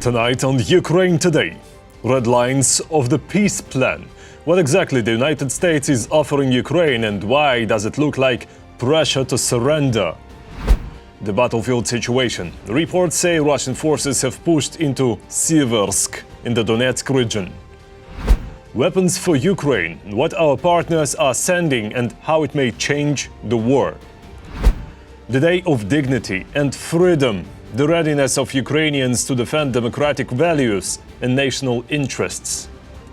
Tonight on Ukraine Today, red lines of the peace plan. What exactly the United States is offering Ukraine and why does it look like pressure to surrender? The battlefield situation. Reports say Russian forces have pushed into ZELENSKY in the Donetsk region. Weapons for Ukraine, what our partners are sending and how it may change the war. The Day of Dignity and Freedom, the readiness of Ukrainians to defend democratic values and national interests.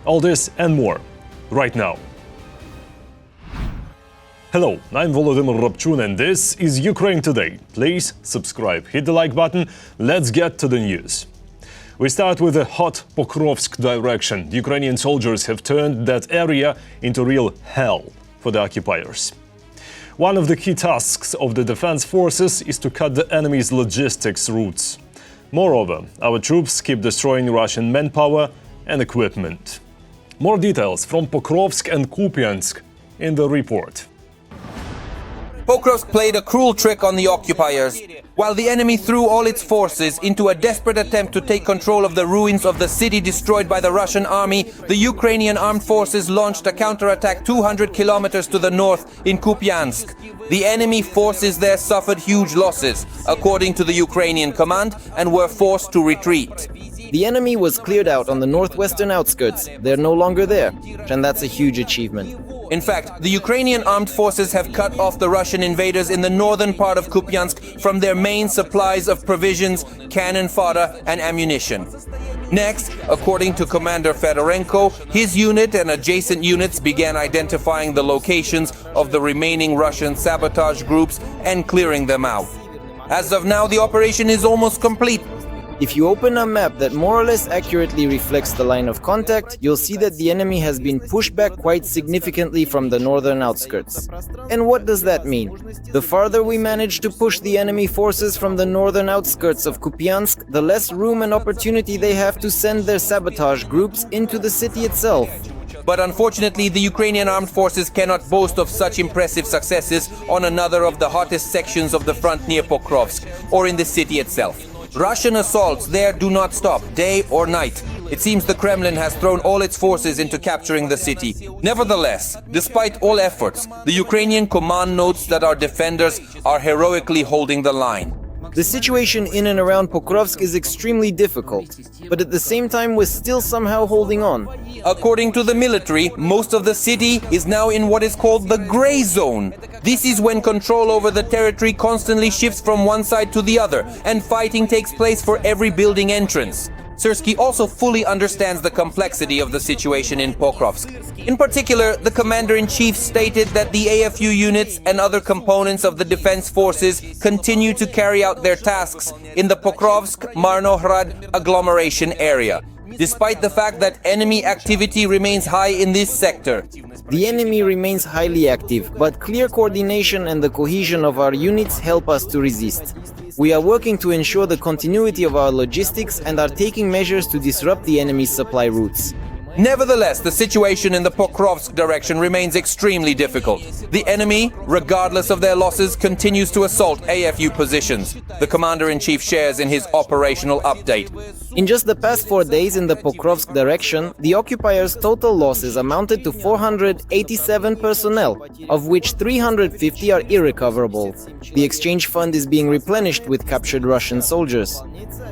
All this and more, right now. Hello, I'm Volodymyr Robchun and this is Ukraine Today. Please subscribe, hit the like button, let's get to the news. We start with the hot Pokrovsk direction. Ukrainian soldiers have turned that area into real hell for the occupiers. One of the key tasks of the defense forces is to cut the enemy's logistics routes. Moreover, our troops keep destroying Russian manpower and equipment. More details from Pokrovsk and Kupiansk in the report. Pokrovsk played a cruel trick on the occupiers. While the enemy threw all its forces into a desperate attempt to take control of the ruins of the city destroyed by the Russian army, the Ukrainian armed forces launched a counterattack 200 kilometers to the north in Kupiansk. The enemy forces there suffered huge losses, according to the Ukrainian command, and were forced to retreat. The enemy was cleared out on the northwestern outskirts. They're no longer there, and that's a huge achievement. In fact, the Ukrainian armed forces have cut off the Russian invaders in the northern part of Kupiansk from their main supplies of provisions, cannon fodder and ammunition. Next, according to Commander Fedorenko, his unit and adjacent units began identifying the locations of the remaining Russian sabotage groups and clearing them out. As of now, the operation is almost complete. If you open a map that more or less accurately reflects the line of contact, you'll see that the enemy has been pushed back quite significantly from the northern outskirts. And what does that mean? The farther we manage to push the enemy forces from the northern outskirts of Kupiansk, the less room and opportunity they have to send their sabotage groups into the city itself. But unfortunately, the Ukrainian armed forces cannot boast of such impressive successes on another of the hottest sections of the front near Pokrovsk, or in the city itself. Russian assaults there do not stop, day or night. It seems the Kremlin has thrown all its forces into capturing the city. Nevertheless, despite all efforts, the Ukrainian command notes that our defenders are heroically holding the line. The situation in and around Pokrovsk is extremely difficult, but at the same time we're still somehow holding on. According to the military, most of the city is now in what is called the gray zone. This is when control over the territory constantly shifts from one side to the other, and fighting takes place for every building entrance. Sersky also fully understands the complexity of the situation in Pokrovsk. In particular, the commander-in-chief stated that the AFU units and other components of the defense forces continue to carry out their tasks in the Pokrovsk-Marnohrad agglomeration area, despite the fact that enemy activity remains high in this sector. The enemy remains highly active, but clear coordination and the cohesion of our units help us to resist. We are working to ensure the continuity of our logistics and are taking measures to disrupt the enemy's supply routes. Nevertheless, the situation in the Pokrovsk direction remains extremely difficult. The enemy, regardless of their losses, continues to assault AFU positions, the commander-in-chief shares in his operational update. In just the past 4 days in the Pokrovsk direction, the occupiers' total losses amounted to 487 personnel, of which 350 are irrecoverable. The exchange fund is being replenished with captured Russian soldiers.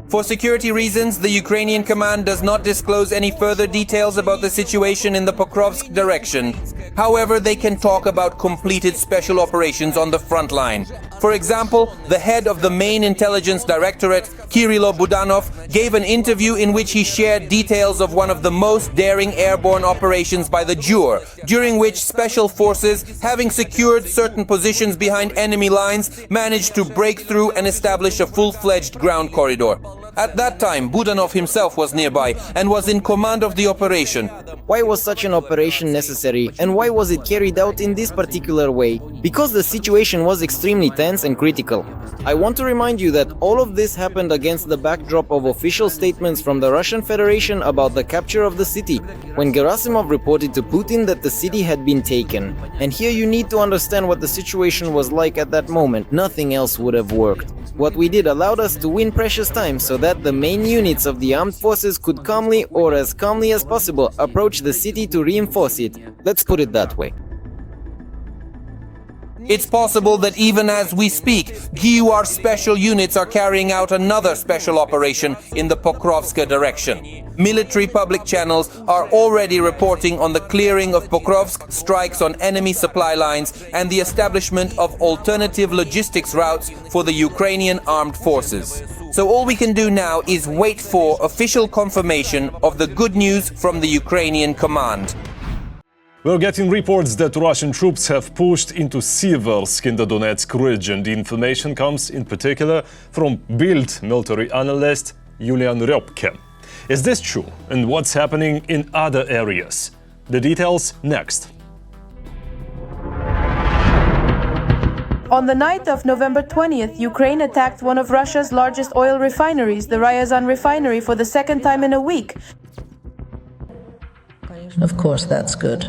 For security reasons, the Ukrainian command does not disclose any further details about the situation in the Pokrovsk direction. However, they can talk about completed special operations on the front line. For example, the head of the main intelligence directorate, Kirilo Budanov, gave an interview in which he shared details of one of the most daring airborne operations by the GUR, during which special forces, having secured certain positions behind enemy lines, managed to break through and establish a full-fledged ground corridor. At that time, Budanov himself was nearby and was in command of the operation. Why was such an operation necessary, and why was it carried out in this particular way? Because the situation was extremely tense and critical. I want to remind you that all of this happened against the backdrop of official statements from the Russian Federation about the capture of the city, when Gerasimov reported to Putin that the city had been taken. And here you need to understand what the situation was like at that moment. Nothing else would have worked. What we did allowed us to win precious time so that the main units of the armed forces could calmly, or as calmly as possible, approach the city to reinforce it. Let's put it that way. It's possible that even as we speak, GUR special units are carrying out another special operation in the Pokrovsk direction. Military public channels are already reporting on the clearing of Pokrovsk, strikes on enemy supply lines, and the establishment of alternative logistics routes for the Ukrainian armed forces. So all we can do now is wait for official confirmation of the good news from the Ukrainian command. We're getting reports that Russian troops have pushed into Siversk in the Donetsk region. The information comes in particular from Bild military analyst Julian Rybke. Is this true? And what's happening in other areas? The details next. On the night of November 20th, Ukraine attacked one of Russia's largest oil refineries, the Ryazan refinery, for the second time in a week. Of course, that's good.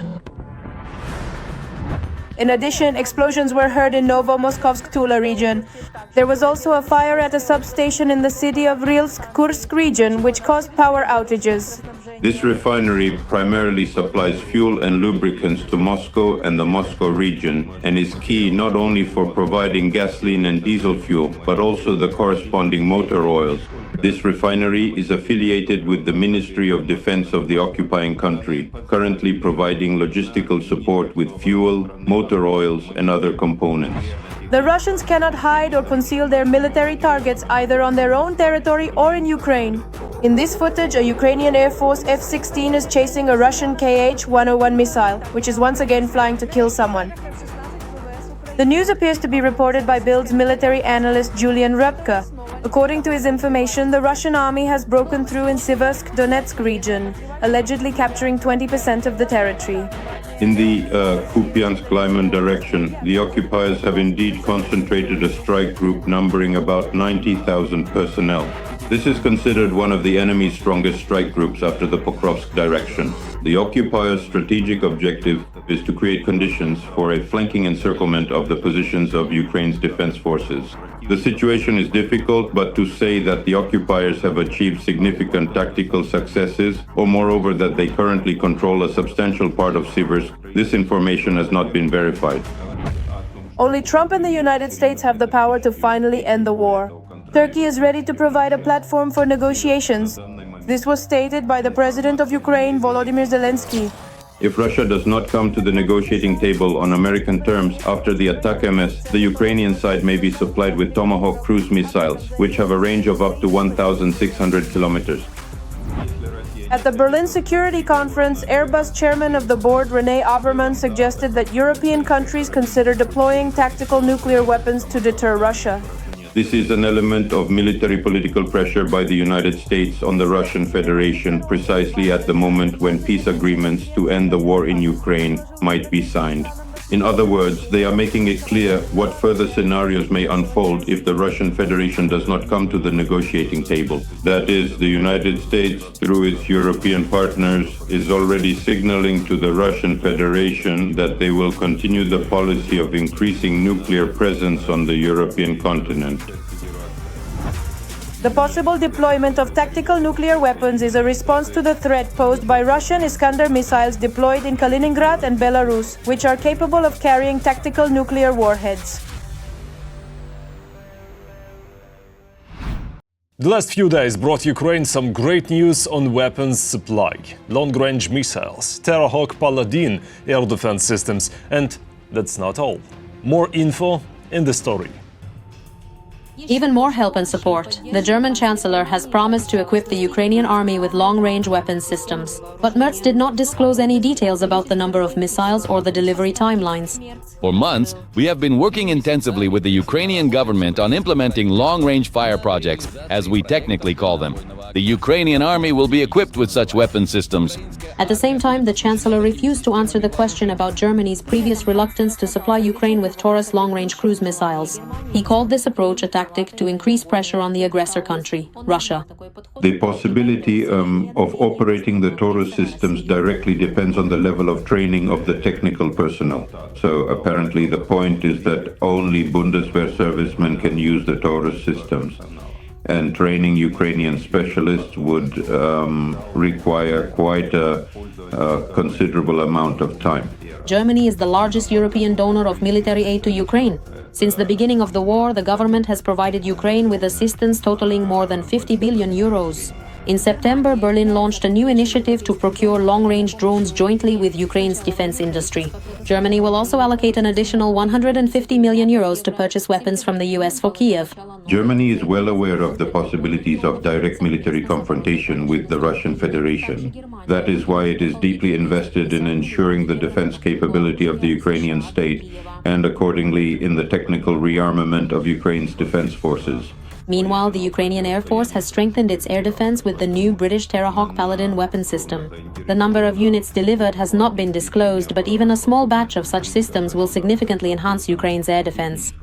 In addition, explosions were heard in Novomoskovsk-Tula region. There was also a fire at a substation in the city of Rilsk-Kursk region, which caused power outages. This refinery primarily supplies fuel and lubricants to Moscow and the Moscow region, and is key not only for providing gasoline and diesel fuel, but also the corresponding motor oils. This refinery is affiliated with the Ministry of Defense of the occupying country, currently providing logistical support with fuel, motor oils, and other components. The Russians cannot hide or conceal their military targets either on their own territory or in Ukraine. In this footage, a Ukrainian Air Force F-16 is chasing a Russian Kh-101 missile, which is once again flying to kill someone. The news appears to be reported by Bild's military analyst Julian Rybke. According to his information, the Russian army has broken through in Siversk, Donetsk region, allegedly capturing 20% of the territory. In the Kupiansk-Lyman direction, the occupiers have indeed concentrated a strike group numbering about 90,000 personnel. This is considered one of the enemy's strongest strike groups after the Pokrovsk direction. The occupiers' strategic objective is to create conditions for a flanking encirclement of the positions of Ukraine's defense forces. The situation is difficult, but to say that the occupiers have achieved significant tactical successes, or moreover that they currently control a substantial part of Siversk, this information has not been verified. Only Trump and the United States have the power to finally end the war. Turkey is ready to provide a platform for negotiations. This was stated by the President of Ukraine, Volodymyr Zelensky. If Russia does not come to the negotiating table on American terms after the attack MS, the Ukrainian side may be supplied with Tomahawk cruise missiles, which have a range of up to 1,600 kilometers. At the Berlin Security Conference, Airbus chairman of the board, René Aberman, suggested that European countries consider deploying tactical nuclear weapons to deter Russia. This is an element of military political pressure by the United States on the Russian Federation precisely at the moment when peace agreements to end the war in Ukraine might be signed. In other words, they are making it clear what further scenarios may unfold if the Russian Federation does not come to the negotiating table. That is, the United States, through its European partners, is already signaling to the Russian Federation that they will continue the policy of increasing nuclear presence on the European continent. The possible deployment of tactical nuclear weapons is a response to the threat posed by Russian Iskander missiles deployed in Kaliningrad and Belarus, which are capable of carrying tactical nuclear warheads. The last few days brought Ukraine some great news on weapons supply. Long-range missiles, Terrahawk Paladin air defense systems, and that's not all. More info in the story. Even more help and support. The German Chancellor has promised to equip the Ukrainian army with long-range weapons systems. But Merz did not disclose any details about the number of missiles or the delivery timelines. For months, we have been working intensively with the Ukrainian government on implementing long-range fire projects, as we technically call them. The Ukrainian army will be equipped with such weapon systems. At the same time, the Chancellor refused to answer the question about Germany's previous reluctance to supply Ukraine with Taurus long-range cruise missiles. He called this approach a tactical tactic to increase pressure on the aggressor country, Russia. The possibility of operating the Taurus systems directly depends on the level of training of the technical personnel. So apparently the point is that only Bundeswehr servicemen can use the Taurus systems. And training Ukrainian specialists would require quite a considerable amount of time. Germany is the largest European donor of military aid to Ukraine. Since the beginning of the war, the government has provided Ukraine with assistance totaling more than 50 billion euros. In September, Berlin launched a new initiative to procure long-range drones jointly with Ukraine's defense industry. Germany will also allocate an additional 150 million euros to purchase weapons from the US for Kiev. Germany is well aware of the possibilities of direct military confrontation with the Russian Federation. That is why it is deeply invested in ensuring the defense capability of the Ukrainian state and accordingly in the technical rearmament of Ukraine's defense forces. Meanwhile, the Ukrainian Air Force has strengthened its air defense with the new British Terrahawk Paladin weapon system. The number of units delivered has not been disclosed, but even a small batch of such systems will significantly enhance Ukraine's air defense.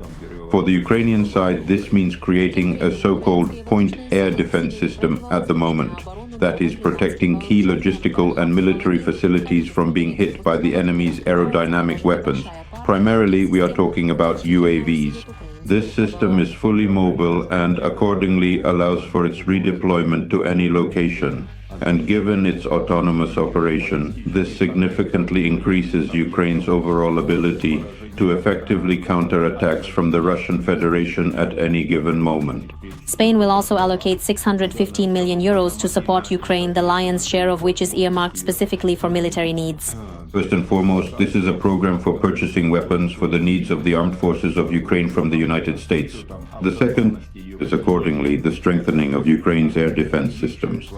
For the Ukrainian side, this means creating a so-called point air defense system at the moment. That is, protecting key logistical and military facilities from being hit by the enemy's aerodynamic weapons. Primarily, we are talking about UAVs. This system is fully mobile and accordingly allows for its redeployment to any location. And given its autonomous operation, this significantly increases Ukraine's overall ability to effectively counter attacks from the Russian Federation at any given moment. Spain will also allocate 615 million euros to support Ukraine, the lion's share of which is earmarked specifically for military needs. First and foremost, this is a program for purchasing weapons for the needs of the armed forces of Ukraine from the United States. The second is accordingly the strengthening of Ukraine's air defense systems.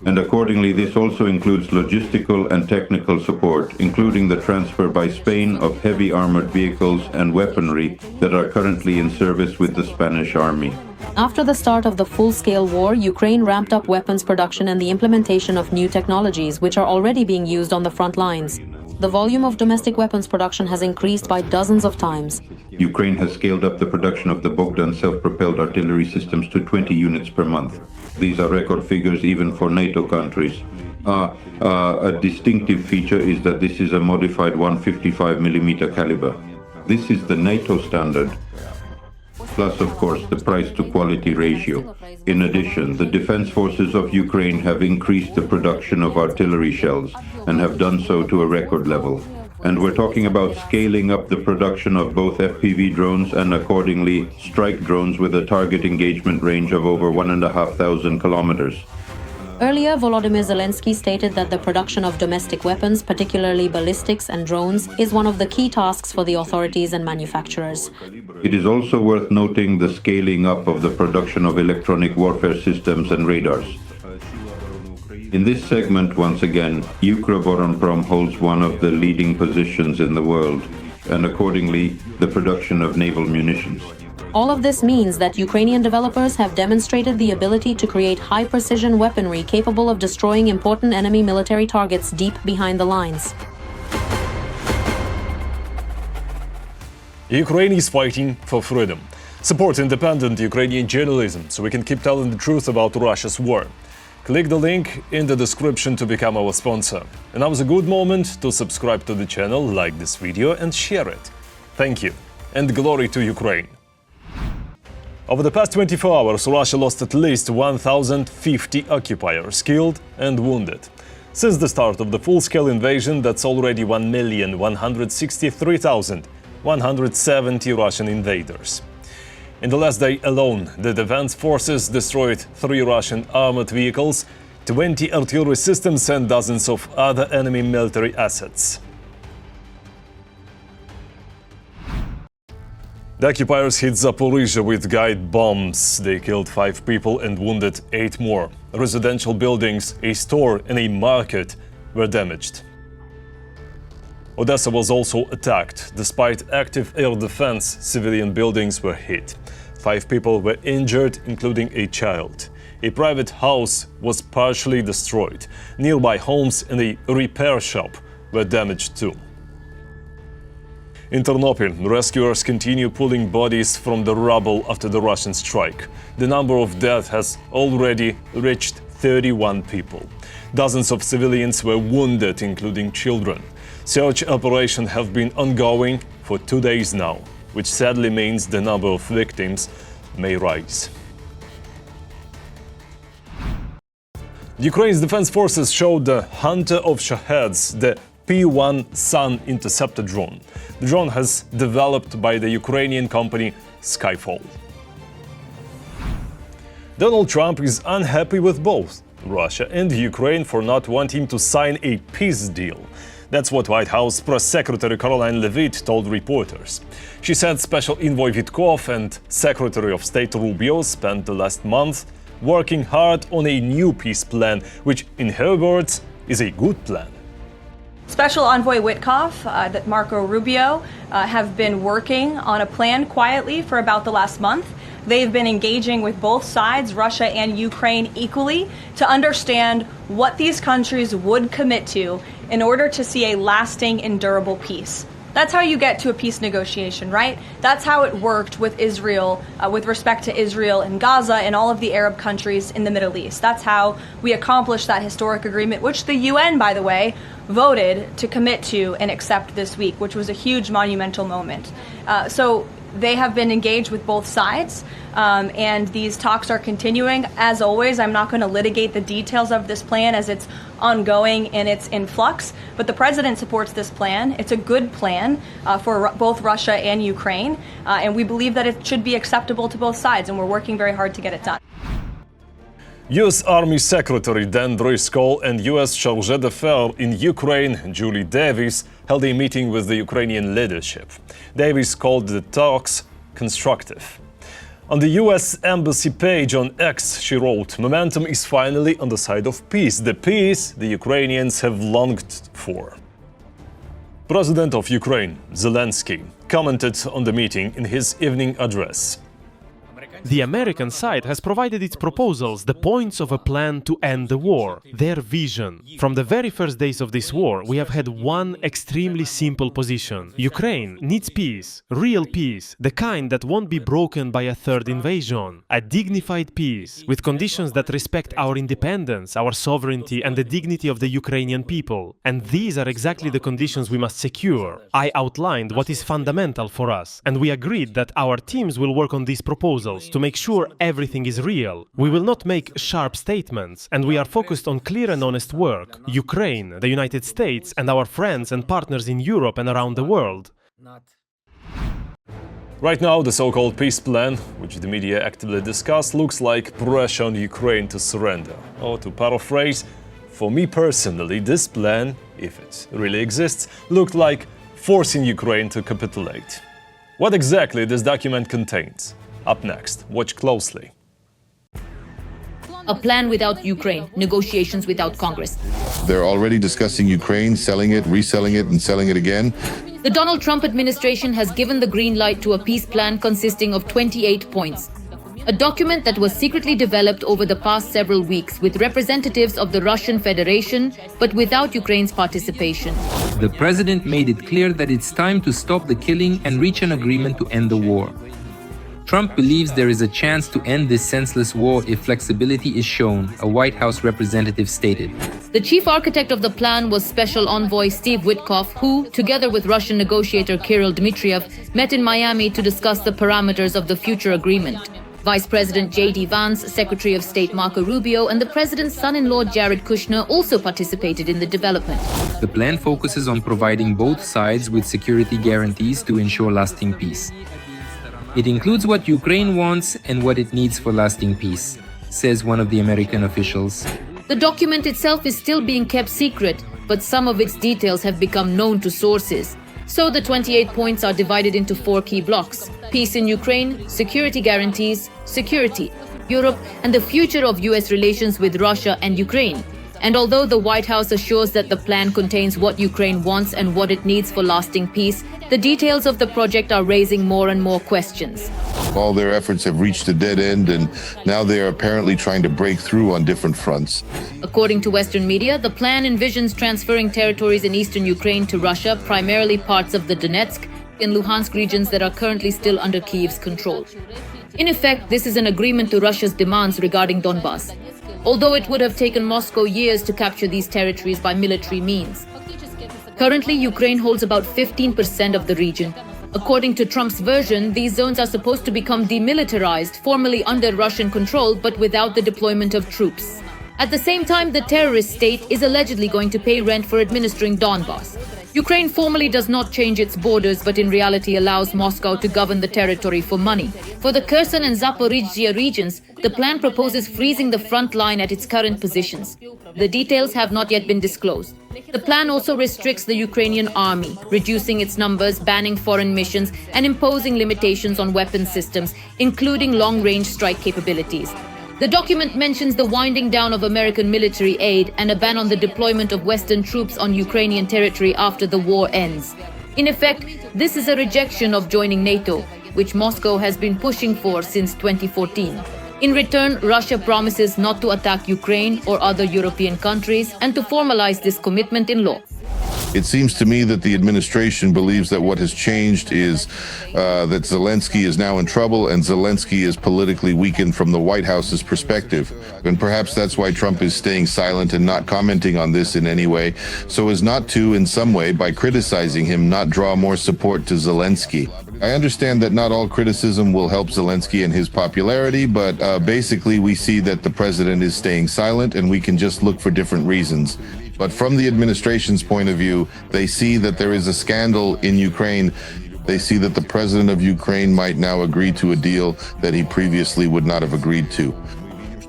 And accordingly, this also includes logistical and technical support, including the transfer by Spain of heavy armored vehicles and weaponry that are currently in service with the Spanish army. After the start of the full-scale war, Ukraine ramped up weapons production and the implementation of new technologies, which are already being used on the front lines. The volume of domestic weapons production has increased by dozens of times. Ukraine has scaled up the production of the Bogdan self-propelled artillery systems to 20 units per month. These are record figures even for NATO countries. A distinctive feature is that this is a modified 155mm caliber. This is the NATO standard, plus, of course, the price-to-quality ratio. In addition, the defense forces of Ukraine have increased the production of artillery shells and have done so to a record level. And we're talking about scaling up the production of both FPV drones and accordingly strike drones with a target engagement range of over 1,500 kilometers. Earlier, Volodymyr Zelensky stated that the production of domestic weapons, particularly ballistics and drones, is one of the key tasks for the authorities and manufacturers. It is also worth noting the scaling up of the production of electronic warfare systems and radars. In this segment, once again, Ukrovoronprom holds one of the leading positions in the world, and accordingly, the production of naval munitions. All of this means that Ukrainian developers have demonstrated the ability to create high-precision weaponry capable of destroying important enemy military targets deep behind the lines. Ukraine is fighting for freedom. Support independent Ukrainian journalism so we can keep telling the truth about Russia's war. Click the link in the description to become our sponsor. And now is a good moment to subscribe to the channel, like this video and share it. Thank you, and glory to Ukraine. Over the past 24 hours, Russia lost at least 1,050 occupiers, killed and wounded. Since the start of the full-scale invasion, that's already 1,163,170 Russian invaders. In the last day alone, the defense forces destroyed 3 Russian armored vehicles, 20 artillery systems and dozens of other enemy military assets. The occupiers hit Zaporizhzhia with guide bombs. They killed 5 people and wounded 8 more. Residential buildings, a store and a market were damaged. Odessa was also attacked. Despite active air defense, civilian buildings were hit. 5 people were injured, including a child. A private house was partially destroyed. Nearby homes and a repair shop were damaged too. In Ternopil, rescuers continue pulling bodies from the rubble after the Russian strike. The number of deaths has already reached 31 people. Dozens of civilians were wounded, including children. Search operations have been ongoing for 2 days now, which sadly means the number of victims may rise. Ukraine's defense forces showed the Hunter of Shaheds, the P-1 Sun interceptor drone. The drone has developed by the Ukrainian company Skyfall. Donald Trump is unhappy with both Russia and Ukraine for not wanting to sign a peace deal. That's what White House Press Secretary Caroline Leavitt told reporters. She said Special Envoy Witkov and Secretary of State Rubio spent the last month working hard on a new peace plan, which, in her words, is a good plan. Special Envoy Witkov, Marco Rubio, have been working on a plan quietly for about the last month. They've been engaging with both sides, Russia and Ukraine, equally to understand what these countries would commit to in order to see a lasting and durable peace. That's how you get to a peace negotiation, right? That's how it worked with Israel, with respect to Israel and Gaza and all of the Arab countries in the Middle East. That's how we accomplished that historic agreement, which the UN, by the way, voted to commit to and accept this week, which was a huge monumental moment. So they have been engaged with both sides, and these talks are continuing. As always, I'm not going to litigate the details of this plan as it's ongoing and it's in flux, but the president supports this plan. It's a good plan for both Russia and Ukraine, and we believe that it should be acceptable to both sides, and we're working very hard to get it done. U.S. Army Secretary Dan Driscoll and U.S. Chargé d'Affaires in Ukraine, Julie Davis, held a meeting with the Ukrainian leadership. Davis called the talks constructive. On the U.S. Embassy page on X, she wrote, "Momentum is finally on the side of peace, the peace the Ukrainians have longed for." President of Ukraine, Zelensky, commented on the meeting in his evening address. The American side has provided its proposals, the points of a plan to end the war, their vision. From the very first days of this war, we have had one extremely simple position. Ukraine needs peace, real peace, the kind that won't be broken by a third invasion. A dignified peace, with conditions that respect our independence, our sovereignty, and the dignity of the Ukrainian people. And these are exactly the conditions we must secure. I outlined what is fundamental for us, and we agreed that our teams will work on these proposals to make sure everything is real. We will not make sharp statements, and we are focused on clear and honest work. Ukraine, the United States, and our friends and partners in Europe and around the world. Right now, the so-called peace plan, which the media actively discuss, looks like pressure on Ukraine to surrender. Or to paraphrase, for me personally, this plan, if it really exists, looked like forcing Ukraine to capitulate. What exactly this document contains? Up next, watch closely. A plan without Ukraine, negotiations without Congress. They're already discussing Ukraine, selling it, reselling it, and selling it again. The Donald Trump administration has given the green light to a peace plan consisting of 28 points. A document that was secretly developed over the past several weeks with representatives of the Russian Federation, but without Ukraine's participation. The president made it clear that it's time to stop the killing and reach an agreement to end the war. Trump believes there is a chance to end this senseless war if flexibility is shown, a White House representative stated. The chief architect of the plan was Special Envoy Steve Witkoff, who, together with Russian negotiator Kirill Dmitriev, met in Miami to discuss the parameters of the future agreement. Vice President J.D. Vance, Secretary of State Marco Rubio, and the president's son-in-law Jared Kushner also participated in the development. The plan focuses on providing both sides with security guarantees to ensure lasting peace. It includes what Ukraine wants and what it needs for lasting peace, says one of the American officials. The document itself is still being kept secret, but some of its details have become known to sources. So the 28 points are divided into 4 key blocks: peace in Ukraine, security guarantees, security, Europe, and the future of US relations with Russia and Ukraine. And although the White House assures that the plan contains what Ukraine wants and what it needs for lasting peace, the details of the project are raising more and more questions. All their efforts have reached a dead end, and now they are apparently trying to break through on different fronts. According to Western media, the plan envisions transferring territories in eastern Ukraine to Russia, primarily parts of the Donetsk, and Luhansk regions that are currently still under Kyiv's control. In effect, this is an agreement to Russia's demands regarding Donbas, although it would have taken Moscow years to capture these territories by military means. Currently, Ukraine holds about 15% of the region. According to Trump's version, these zones are supposed to become demilitarized, formally under Russian control, but without the deployment of troops. At the same time, the terrorist state is allegedly going to pay rent for administering Donbas. Ukraine formally does not change its borders, but in reality allows Moscow to govern the territory for money. For the Kherson and Zaporizhzhia regions, the plan proposes freezing the front line at its current positions. The details have not yet been disclosed. The plan also restricts the Ukrainian army, reducing its numbers, banning foreign missions, and imposing limitations on weapon systems, including long-range strike capabilities. The document mentions the winding down of American military aid and a ban on the deployment of Western troops on Ukrainian territory after the war ends. In effect, this is a rejection of joining NATO, which Moscow has been pushing for since 2014. In return, Russia promises not to attack Ukraine or other European countries and to formalize this commitment in law. It seems to me that the administration believes that what has changed is that Zelensky is now in trouble and Zelensky is politically weakened from the White House's perspective. And perhaps that's why Trump is staying silent and not commenting on this in any way, so as not to, in some way, by criticizing him, not draw more support to Zelensky. I understand that not all criticism will help Zelensky and his popularity, but basically we see that the president is staying silent and we can just look for different reasons. But from the administration's point of view, they see that there is a scandal in Ukraine. They see that the president of Ukraine might now agree to a deal that he previously would not have agreed to.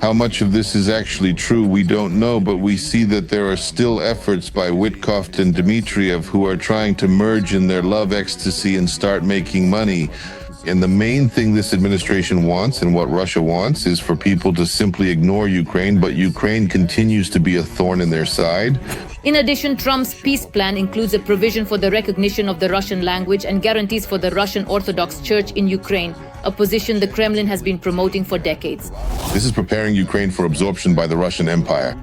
How much of this is actually true, we don't know, but we see that there are still efforts by Witkoff and Dmitriev who are trying to merge in their love ecstasy and start making money. And the main thing this administration wants and what Russia wants is for people to simply ignore Ukraine, but Ukraine continues to be a thorn in their side. In addition, Trump's peace plan includes a provision for the recognition of the Russian language and guarantees for the Russian Orthodox Church in Ukraine, a position the Kremlin has been promoting for decades. This is preparing Ukraine for absorption by the Russian Empire.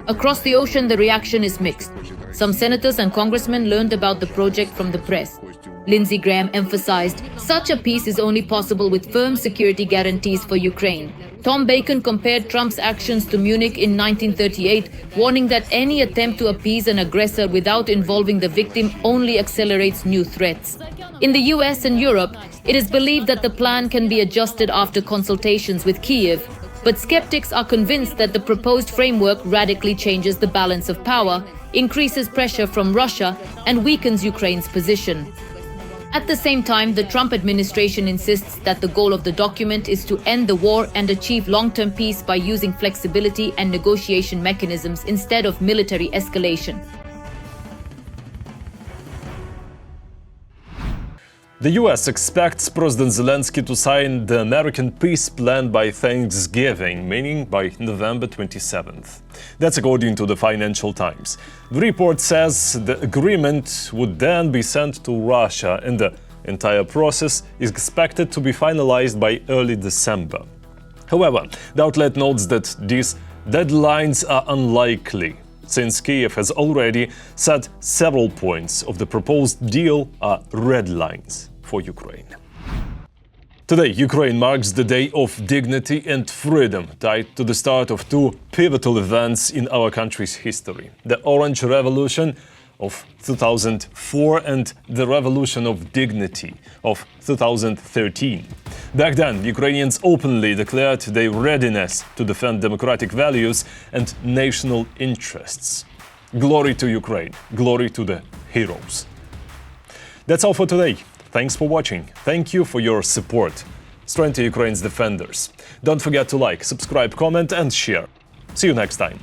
Across the ocean, the reaction is mixed. Some senators and congressmen learned about the project from the press. Lindsey Graham emphasized, such a peace is only possible with firm security guarantees for Ukraine. Tom Bacon compared Trump's actions to Munich in 1938, warning that any attempt to appease an aggressor without involving the victim only accelerates new threats. In the US and Europe, it is believed that the plan can be adjusted after consultations with Kyiv, but skeptics are convinced that the proposed framework radically changes the balance of power, increases pressure from Russia, and weakens Ukraine's position. At the same time, the Trump administration insists that the goal of the document is to end the war and achieve long-term peace by using flexibility and negotiation mechanisms instead of military escalation. The US expects President Zelensky to sign the American peace plan by Thanksgiving, meaning by November 27th. That's according to the Financial Times. The report says the agreement would then be sent to Russia and the entire process is expected to be finalized by early December. However, the outlet notes that these deadlines are unlikely, since Kyiv has already said several points of the proposed deal are red lines for Ukraine. Today, Ukraine marks the Day of Dignity and Freedom, tied to the start of two pivotal events in our country's history: the Orange Revolution of 2004 and the Revolution of Dignity of 2013. Back then, Ukrainians openly declared their readiness to defend democratic values and national interests. Glory to Ukraine, glory to the heroes. That's all for today. Thanks for watching. Thank you for your support. Strength to Ukraine's defenders. Don't forget to like, subscribe, comment and share. See you next time.